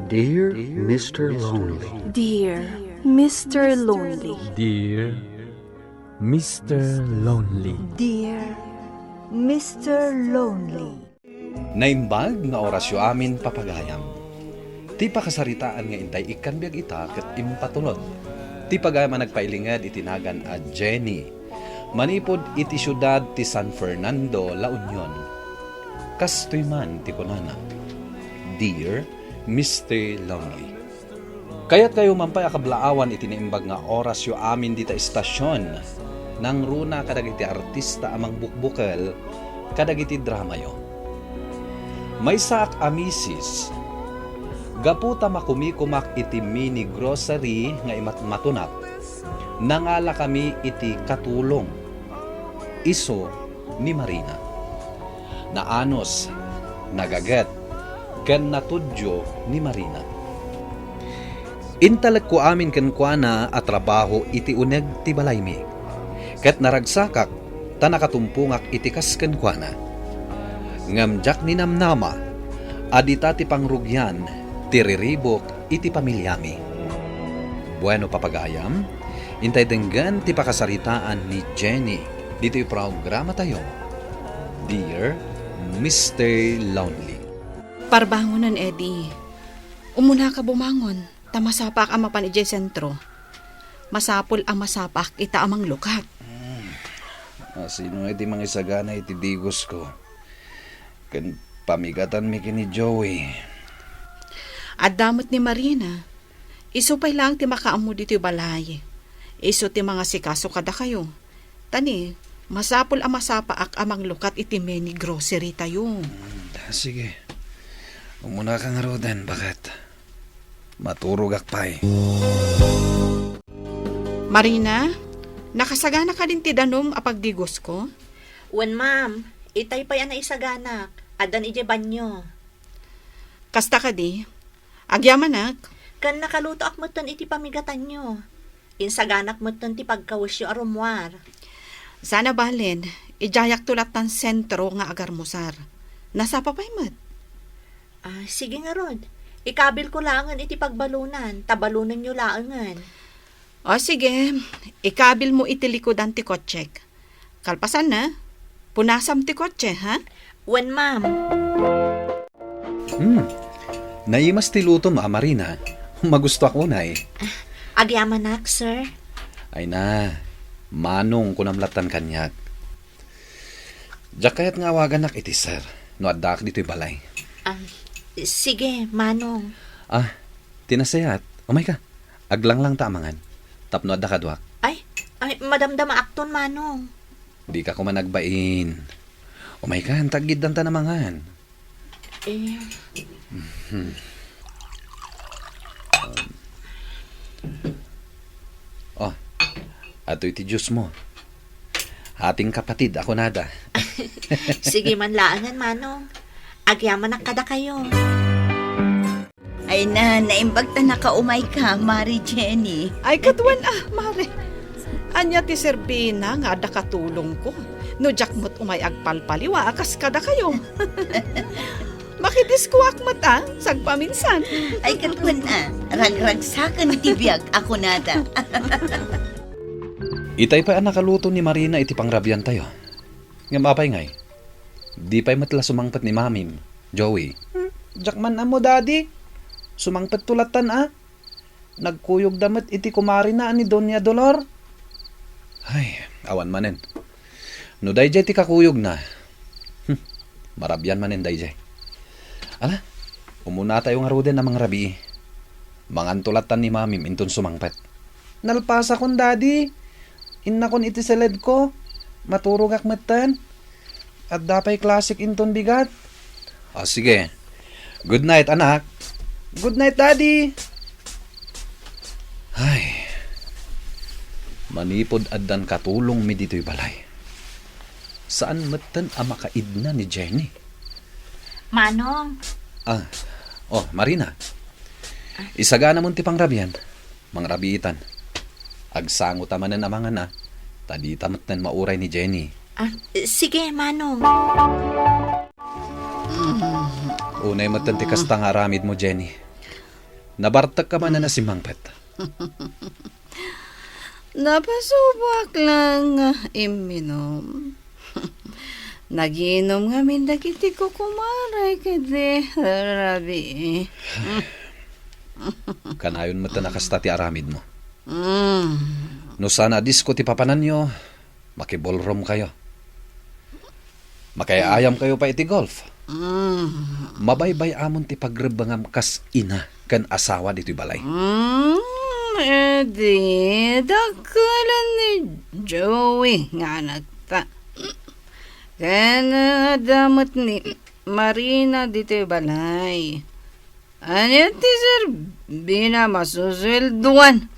Dear Mr. Lonely. Dear Mr. Lonely. Dear Mr. Lonely. Dear Mr. Lonely. Naimbag nga orasyo amin papagayam. Ti pakasaritaan nga intay ikan biag ita ket impatulod. Ti pagayam ang nagpailingad itinagan a Jenny. Manipod iti syudad ti San Fernando, La Union. Kastoy man ti kunana. Dear Mr. Lonely. Kaya't kayo mampay akablaawan itinaimbag nga orasyo amin dita istasyon. Nang runa kadagiti artista amang bukbukel kadagiti drama yo. May saak amisis. Gaputa makumikumak iti mini grocery nga imat matunap. Nangala kami iti katulong. Iso ni Marina. Naanos, nagaget, ken natudyo ni Marina. Intalag ko amin ken kuana at trabaho iti uneg ti balaymi. Ket naragsakak, tanakatumpungak iti kasken kuana. Ngamjak ni namnama, adita ti pangrugyan, tiriribok iti pamilyami. Bueno papagayam, intay denggan ti pakasaritaan ni Jenny. Dito yung programa tayo. Dear Mr. Lonely. Parbangonan, Eddie. Umuna ka bumangon. Tamasapak ang mapan ije sentro. Masapol ang masapak ita amang lukat. Sino iti mga isagana iti digos ko. Kan pamigatan mi kini Joey. At damot ni Marina. Isupay lang ti makaamu dito yung balay. Iso ti mga sikaso kada kayo. Tani, masapol ang masapaak amang lukat iti mini grocery tayo. Sige. Umuna ka nga rodan, bakit? Maturog akpay. Marina, nakasagana ka din ti danom apagdigos ko? Wen ma'am, itay pa yan na isaganak. Adan ije banyo. Kasta ka di? Agyamanak? Kan nakaluto ak moton iti pamigatan nyo. Insaganak moton ti pagkawasyo arumwar. Sana balen, ijayak tulat tan sentro nga agarmusar. Nasa papay mat? Sige nga rod. Ikabil ko langan iti pagbalunan. Tabalunan nyo langan. O sige, ikabil mo iti likodan ti kotsek. Kalpasan na, punasam ti kotse, ha? Wen ma'am. Naimas ti luto ma, Marina. Magusto ako na eh. Agyamanak, sir. Ay na, manong kunamlatan kanyak. Diyak kayat nga awagan nak iti sir. No adak dito'y balay. Sige, manong. Tinasayat. Umay ka. Aglang lang tamangan. Tapno adda kadwak. Ay, madamdama akton, manong. Di ka kumanagbain. Umay ka, tagid danta namangan. Ato iti juice mo. Hating kapatid, ako nada. Sige man laangan, manong. Agyamanak kada kayo. Ay na, naimbag ta nakaumay ka, Mari Jenny. Ay katuan Mare. Anya ti Serbina nga ada katulong ko. No jakmot umay agpalpaliwa, akas kada kayo. Makidiskuak mata, sagpaminsan. Ay katuan ragragsakan ti biyag ako nada. Itay pa ang nakaluto ni Marina iti pangrabyan tayo. Nga mapay ngay. Di pa'y matla sumangpat ni Mamim, Joey. Jakman na mo, Daddy. Sumangpat tulatan Nagkuyog damit iti kumari na ni Doña Dolor. Ay, awan manen. No dayjay ti kakuyog na. Marabyan manen dayjay. Ala, umuna tayo nga ruden na mga rabi. Mangan tulatan ni Mamim inton sumangpat. Nalpasa kon, Daddy. Inna kon iti seled ko. Maturog akmatan. At dapay classic inton bigat. Sige. Good night, anak. Good night, Daddy. Ay. Manipod addan katulong mi dito'y balay. Saan matan ang makaidna ni Jenny? Manong. Marina. Isagana mo ti pangrabyan. Mangrabiitan. Agsango tamanan amangan Tadi tamatan mauray ni Jenny. Sige, manong. Unay matantikas tang aramid mo, Jenny. Nabartak ka man na si Mangpet. Napasubak lang nga iminom. Naginom nga min dagiti ko kumaray kadi rabi. Kanayon mo ta nakasta ti aramid mo. Mm. No sana disko ti papanan nyo, makiballroom kayo. Makayayam kayo pa iti golf. Mabaybay amon ti pagrebangam kas ina kan asawa dito balay. Edi, dakalan ni Joey nga nagta. Kaya damot ni Marina dito balay. Ano ti sir, bina masuswelduan.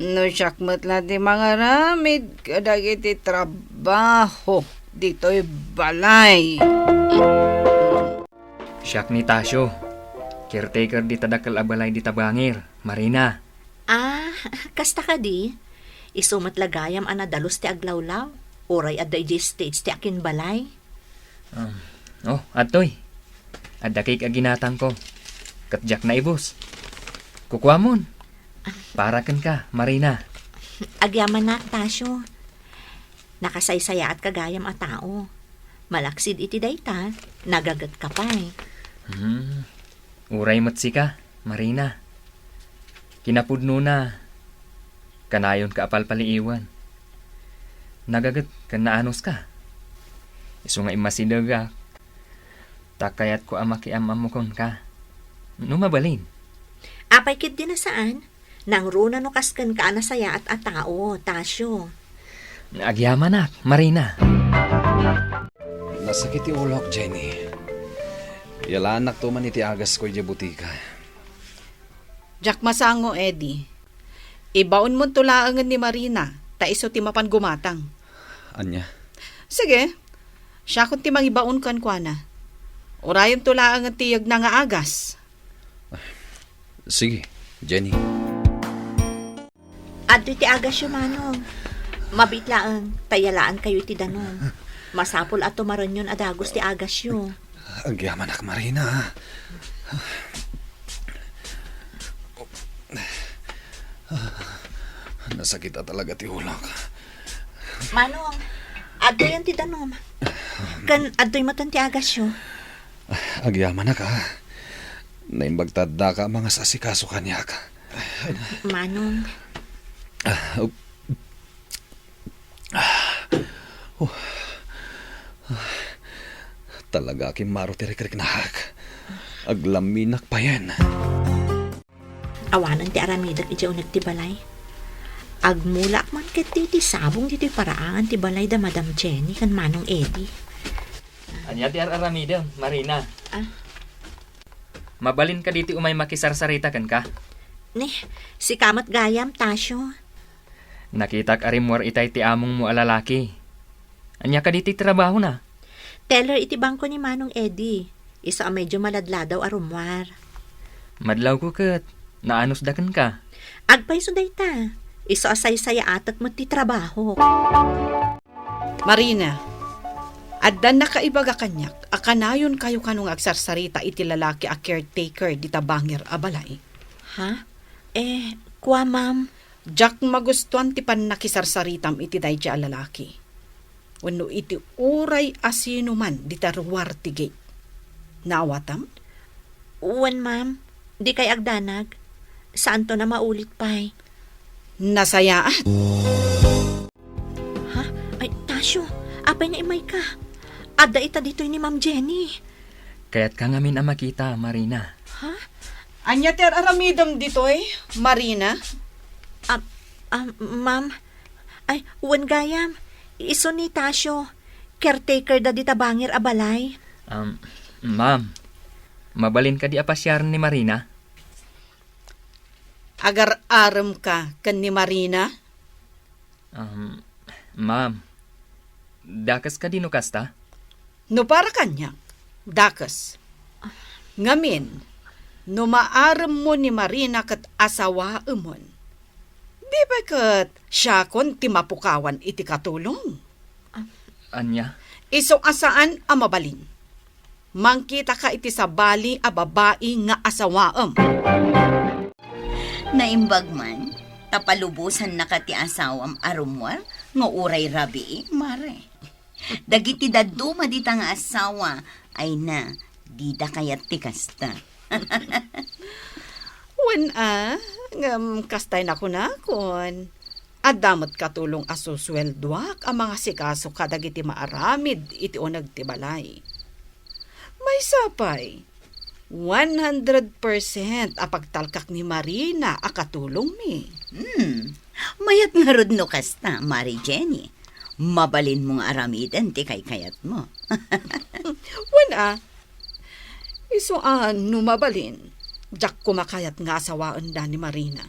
No syakmat lang ti mga ramid kadagiti trabaho dito'y balay. Siyak ni Tasyo. Caretaker di tadakal abalay di tabangir. Marina. Kasta ka di. Isumat lagayam anadalos ti aglawlaw. Oray at di stage ti akin balay. Atoy. Adakik aginatang ko. Katjak na ibos. Kukwamon. Parakan ka, Marina. Agyaman na, Tasyo. Nakasaysaya at kagayam a tao. Malaksid iti dayta, nagagat ka pa eh. Uray matsi ka, Marina. Kinapudno na. Kanayon ka apal paliiwan. Nagagat ka naanos ka. Iso nga imasidaga. Takayat ko amakiamam mo kon ka. Numabalin. Apay kit din na saan? Nang runa no kaskan ka anasaya at atao, Tasyo. Agyaman na, Marina. Nasakit ti ulok, Jenny. Yalanak to man iti agas ko di butika. Jack Masango, Eddie. Ibaon mo tulaangan ni Marina, ta iso ti mapan gumatang. Anya? Sige, siya kung ti mangibaon kan kwa na. Orayon tulaangan tiyag na nga agas. Sige, Jenny. Adto ti agas yung manong. Mabitlaan, tayalaan kayo iti danon. Masapol at tumaron yun adagos ti agas yun. Agyaman ak, Marina. Nasakit na talaga ti ulok. Manong, adto yan ti danom. Kan adto'y matan ti agas yun. Agyaman ak, ha. Naimbagtadda ka mga sasikaso kanyak. Manong, Talaga aking maro tirik-rik na hak. Aglaminak pa yan. awanan ti aramidak iti unag ti balay. Agmulak man ket ti sabong ti paraangan ti balay da Madam Jenny kan Manong Eddie. Anya ti aramida, Marina. Ah? Mabalin ka diti umay makisarsarita kan ka. Ni, si Kamat Gayam, Tasyo. Nakitak arimwar itay ti among mo alalaki. Anya ka diti trabaho na. Teller iti bangko ni Manong Eddie. Isa medyo maladladaw arumwar. Madlaw ko kat. Naanos dakan ka. Agpay so dayta. Isa asay-saya atat mo ti trabaho. Marina, addan na kaibaga kanyak, akanayon kayo kanong agsarsarita iti lalaki a caretaker di tabangir a balay. Ha? Kwa ma'am. Jack magustuhan ti pan nakisarsaritam iti dayja a lalaki. Wano iti uray asino man di tarwar ti gate. Naawatam? Uwan ma'am. Di kay agdanag. Saan to na maulit pa'y? Nasayaan. Ha? Ay, Tasyo. Apay na imay ka. Ada ita dito ni Ma'am Jenny. Kaya't ka ngamin ang makita, Marina. Ha? Anya ter aramidam ditoy, Marina? Ma'am. Ay, uwan gayam. Iso ni Tasyo. Caretaker da di tabangir a balay. Ma'am, mabalin ka di apasyar ni Marina? Agar-aram ka kan ni Marina? Ma'am, dakas ka dino kasta? No para kanya, dakas. Ngamin, no maaram mo ni Marina kat asawa umon. Di ba kat siya kon timapukawan iti katulong? Anya? Iso asaan ang mabalin? Mangkita ka iti sa bali a babae nga asawaam. Naimbag man, tapalubusan na ka ti asawam arumwar, nga uray rabi mare. Dagiti daduma dita nga asawa, ay na, di da kayat ti kasta. Kastay na ko na kon. Adamot katulong asusweldoak ang mga sikaso kadagiti maaramid iti unag ti balay. May sapay, 100% apagtalkak ni Marina a katulong mi. Mayat nga rod no kasta, Mari Jenny. Mabalin mong aramiden ti kay kayat mo. Isuan no mabalin. Jak kumakayat nga asawaan da ni Marina.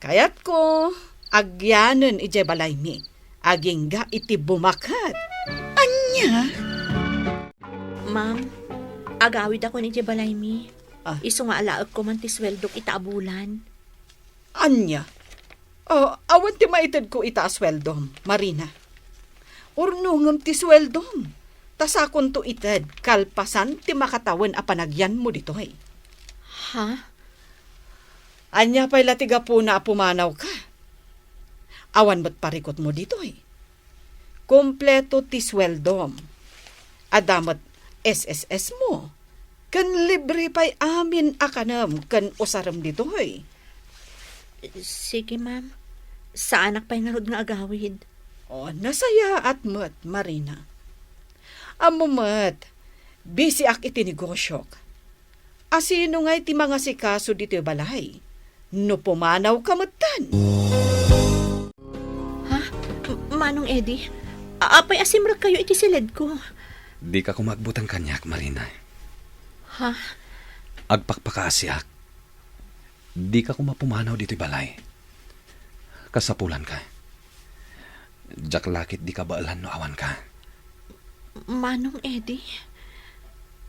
Kayat ko, agyanan ije balay mi. Aging ga iti bumakat. Anya? Ma'am, agawid ako ni Jebalay mi. Ah. Iso nga alaag ko man ti sweldok itaabulan. Anya? Awan ti maitid ko itaasweldom, Marina. Urnungam ti sweldom. Tasakon to itid, kalpasan ti makatawan a panagyan mo ditoy. Ha? Anya pa'y latiga po na pumanaw ka. Awan ba't parikot mo ditoy? Kompleto ti sweldom. Adamat SSS mo. Kan libre pa'y amin akanam kan usaram ditoy. Sige, ma'am. Sa anak pa'y narod nga agawid. Nasaya at mat, Marina. Amo mat, busy ak iti negosyok. Asino nga iti mga sikaso dito balay? No pumanaw kamatan. Ha? Manong Eddie, apay asimrak kayo iti silid ko. Di ka kumagbutang kanyak, Marina. Ha? Agpakpakaasyak. Di ka kumapumanaw dito'y balay. Kasapulan ka. Jak lakit di ka baalan no awan ka. Manong Eddie?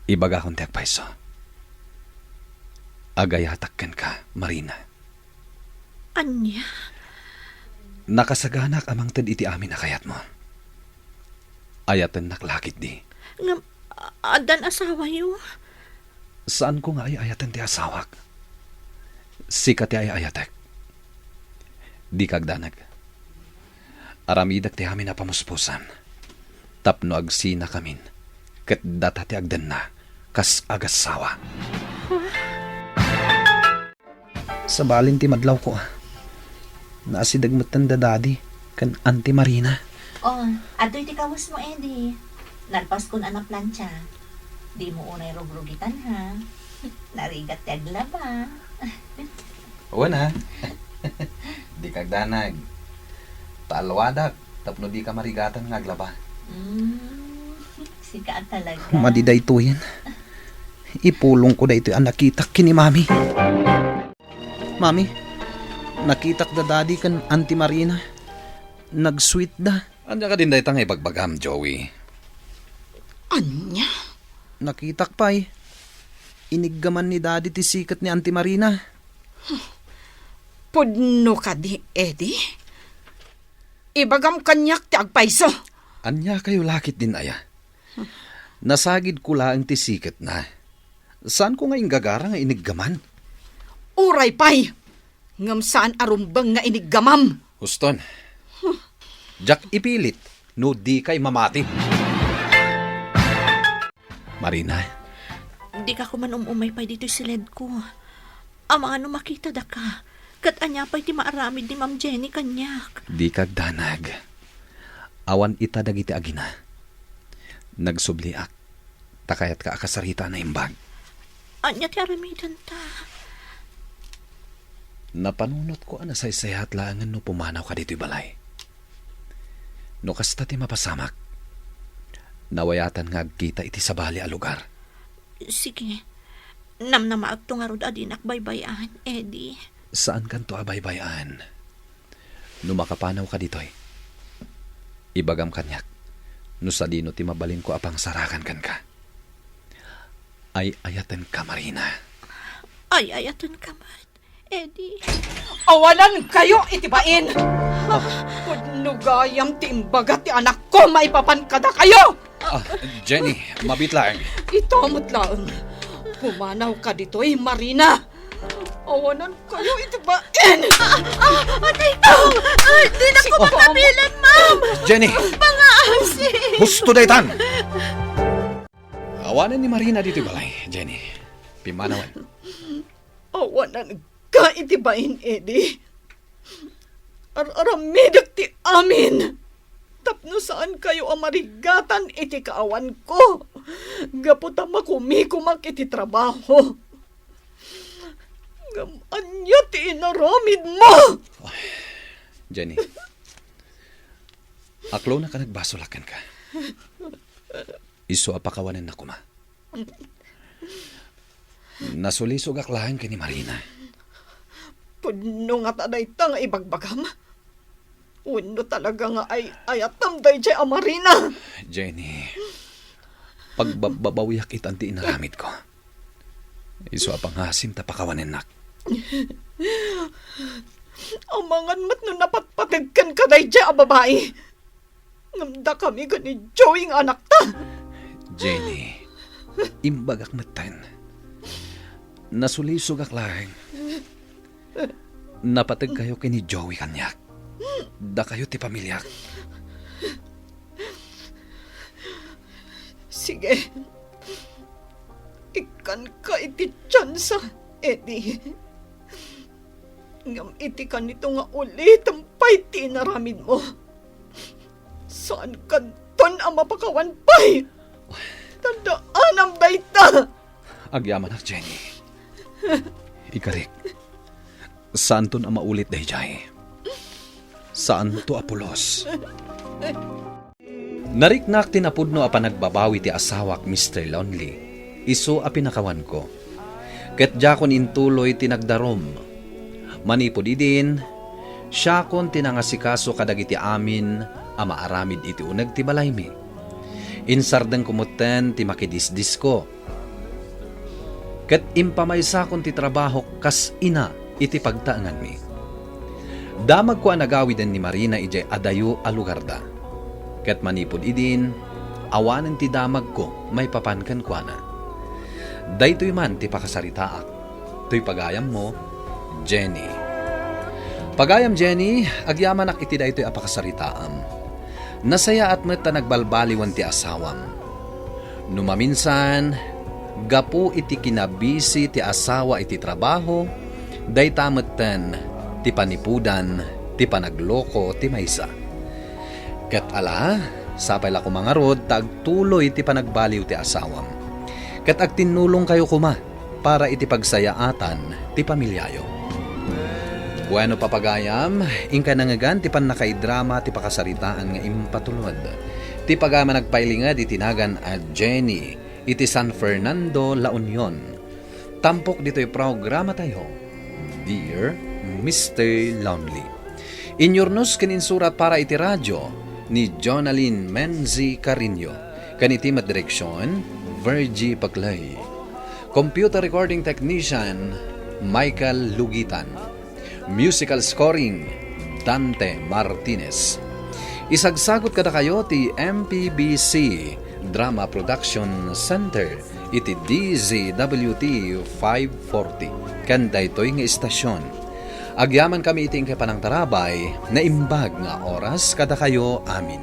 Ibaga kong tiyak paiso. Agayatakkan ka, Marina. Anya? Nakasaganak amang tad iti amin na kayat mo. Ayatan naklakit di. Nga, adan asawa yo? Saan ko nga ay ayatan ti asawak? Sikat ti ay ayatek. Di kagdanag. Aramidak ti amin na pamuspusan. Tapno agsina kamin. Kat data ti agdan na. Kas agasawa. Sa balin ti madlaw ko. Naasidagmatan da daddy. Kan Auntie Marina. Adoy ti kawas mo, Eddie. Nalpas ko na na plancha. Di mo unay rugrugitan, ha? Narigat ti aglaba. Una. Di kagdanag. Talwadak. Tapno di ka marigatan ng aglaba. Sika talaga. Madiday to yan. Ipulong ko da ito ang nakitak kini Mami. Mami, nakitak da daddy kan Auntie Marina. Nag-sweet da. Anya ka din da itang ibagbagam, Joey. Anya? Nakitak pa eh. Iniggaman ni daddy ti sikat ni Auntie Marina. Pudno ka di, Eddie? Ibagam kanyak ti agpaiso. Anya kayo lakit din aya. Nasagid ko lang ti sikat na. Saan ko nga gagara nga iniggaman? Uray pay! Ngam saan arumbang nga iniggamam? Huston. Jack ipilit. No di kay mamati. Marina. Di ka kuman umay pa dito silid ko. Ama ano makita da ka. Kat anya pa'y ti maaramid ni Ma'am Jenny kanyak. Di kagdanag. Awan ita dagiti agina. Nagsubliak. Takayat ka akasarita na imbag. Anya ti aramidan ta. Napanunot ko ana sa isayat langan no pumanaw ka dito'y balay. No kasta ti mapasamak. Nawayatan nga agkita iti sabali a lugar. Sige. Namnamaag to nga rod adinak baybayan, Eddie. Saan kanto abaybayan? No makapanaw ka dito'y. Ibagam kanyak. No sa dino ti mabalin ko apang sarakan kan ka. Ay ayatan ka, Marina. Ay ayatan ka, Mat. Eddie. Awalan kayo itibain! Pudno gayam ti imbaga ti anak ko maipapankada kayo! Jenny, mabit lang. Itamot lang. Pumanaw ka dito'y, Marina. Awanan kayo itibain! Di na ko makapilan, ma'am! Jenny! Mga asi! Gusto daytan! Awanan ni Marina dito balay, Jenny. Pimanawan. Awanan ka itibain, Eddie. Aramidak ti amin. Tapno saan kayo amarigatan iti kaawan ko. Gaputa makumikumak iti trabaho. Gamanya ti inaramid mo. Jenny. Aklo na ka nagbasulakan ka. Iso apakawanan na kuma. Nasulisog aklahan ka ni Marina. Puno nga taday ta nga ibagbagam. Uno talaga nga ay ayatam day jay amarina. Jenny, pagbabawiyak itanti inaramid ko. Iso apangasim tapakawanan nak. Amangan mat no napatpatagkan ka day jay a babae. Ngamda kami gani Joey nga anak ta. Jenny, imbagak matan. Nasulisog aklahan. Napatag kayo kini Joey kanyak. Da kayo ti pamilyak. Sige. Ikan ka iti tsansa, Eddie. Ngam iti ka nito nga ulit ang pay tinaramin mo. Saan ka ton ang mapakawan pay? Tandaan ang dayta. Agyaman ak, Jenny. Ikarik. Saan to na maulit day jay? Saan to apulos? Nariknak tinapudno a panagbabawi ti asawak Mr. Lonely. Iso a pinakawan ko. Ket jakon intuloy tinagdarom. Manipod idin, siya kon tinangasikaso kadagiti amin a maaramid iti uneg ti balaymi. Insardeng kumuten ti makidisdis ko. Ket impamaysa kon ti trabaho kas ina iti pagtaangan mi. Damag ko nagawiden ni Marina ijay adayo a lugar da. Ket manipod idin, awanen ti damag ko may papankan kwa na. Daytoy man ti pakasaritaak. To'y pagayam mo, Jenny. Pagayam Jenny, agyamanak iti daytoy a pakasaritaam. Nasaya at meta nagbalbaliwan ti asawam. Numaminsan, gapu iti kinabisi ti asawa iti trabaho, day tametten ti panipudan, ti panagloko, ti maysa. Ket ala, sapay la kumangarod, tagtuloy ti panagbaliw ti asawam. Ket agtinulong kayo kuma, para iti pagsayaatan ti pamilyayo. Bueno papagayam, ingka nangagan ti panakaidrama ti pakasaritaan nga impatulod. Ti pagama nagpailingad itinagan a Jenny, iti San Fernando, La Union. Tampok dito'y programa tayo, Dear Mr. Lonely. Inyornos kininsurat para iti radyo ni Jonaline Menzi Carino. Kaniti direksyon, Virgie Paclay. Computer recording technician, Michael Lugitan. Musical scoring, Dante Martinez. Isagsagot kada kayo ti MPBC Drama Production Center iti DZWT 540. Kanday to'y nga istasyon. Agyaman kami iting kapanang tarabay na imbag nga oras kada kayo amin.